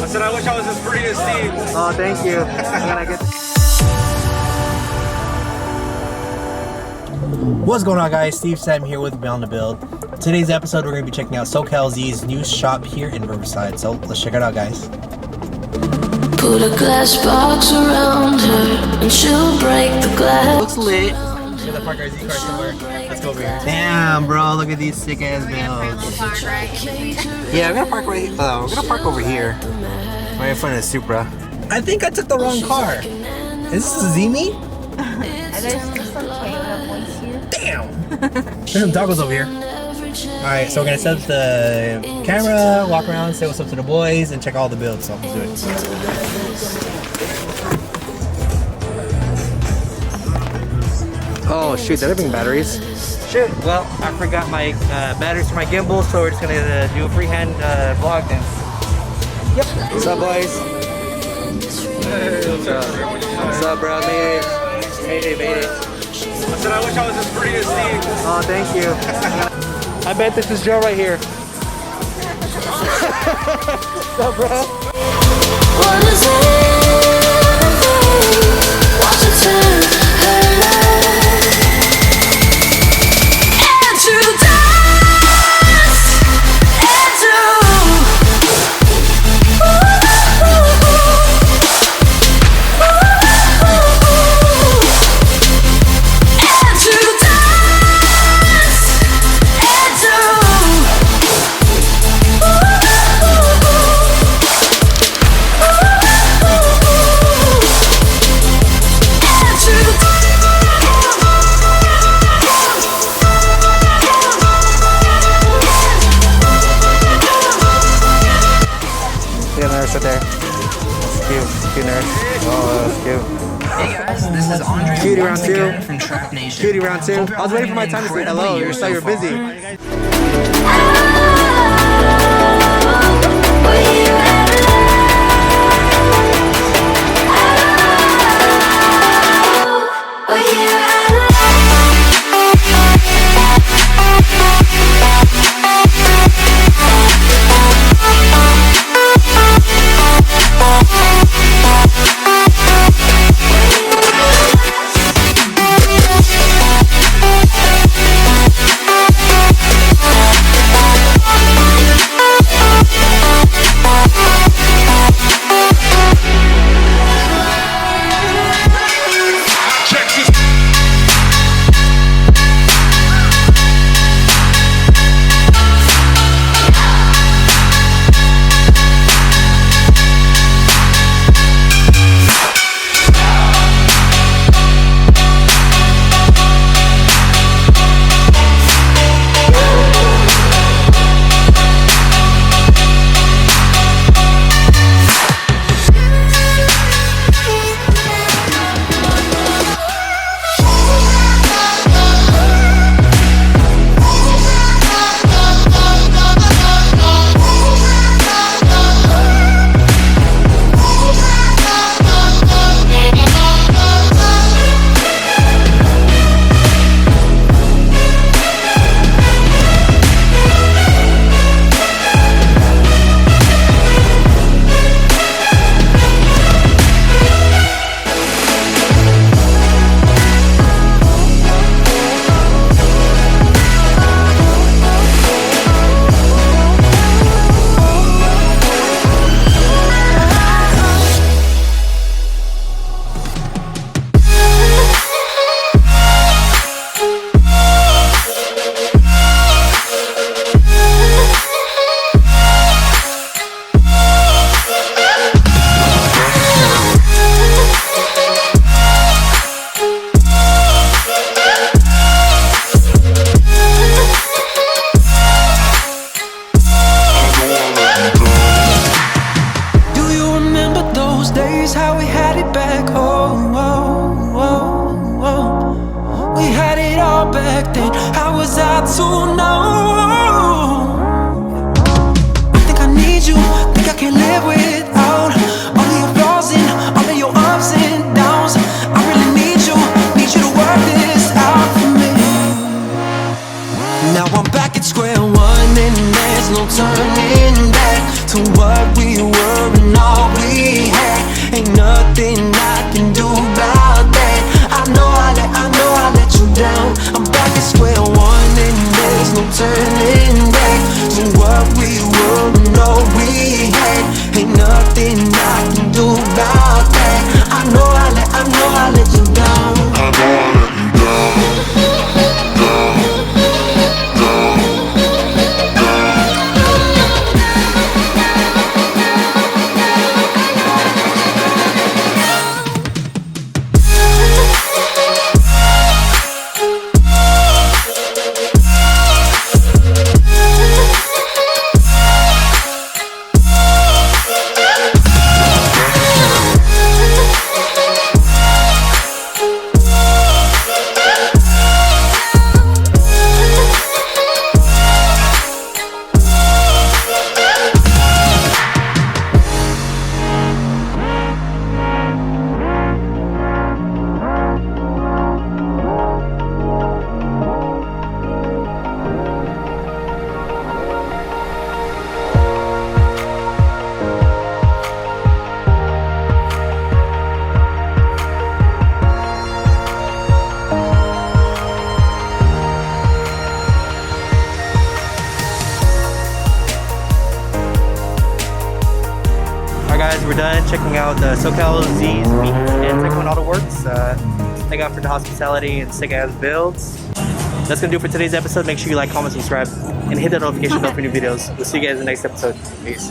Listen, I wish I was as pretty as Steve. Oh, thank you. What's going on, guys? Steve Sam here with Beyond the Build. Today's episode, we're going to be checking out Socal Z's new shop here in Riverside. So let's check it out, guys. Put a glass box around her and she'll break the glass. Looks lit. Should I park our Z car somewhere? Let's go over here. Damn, bro, look at these sick ass builds. Yeah, we're gonna park right. We're gonna park over here, right in front of the Supra. I think I took the wrong car. Is this a Z-Me? Damn. There's some tacos over here. Alright, so we're gonna set up the camera, walk around, say what's up to the boys, and check all the builds. So let's do it. Oh shoot, did I bring batteries? Shit, well, I forgot my batteries for my gimbal, so we're just gonna do a freehand vlog then. Yep. What's up, boys? Hey, what's up? What's up, bro? Made it. Made it. I said, I wish I was as pretty as Steve. Oh, thank you. I bet this is Joe right here. What's up, bro? What is everything? Watch it turn her life into dust, into Right there. That's cute. Cute nurse. Oh, that's cute. Hey guys, this is Andre. Cutie round two. Again from Trap Nation. Cutie round two. I was waiting for my time to say hello. You saw you're busy. and all we had. Ain't nothing I can do about that. I know I let you down. I'm back at square one and there's no turning back to what we were and all we had. Ain't nothing I can do about that. I know I let you down. I know I let you down. Guys, we're done checking out the Socal Z's meet and Cookin Autoworks. Thank God for the hospitality and sick ass builds. That's gonna do it for today's episode. Make sure you like, comment, subscribe, and hit that notification bell for new videos. We'll see you guys in the next episode. Peace.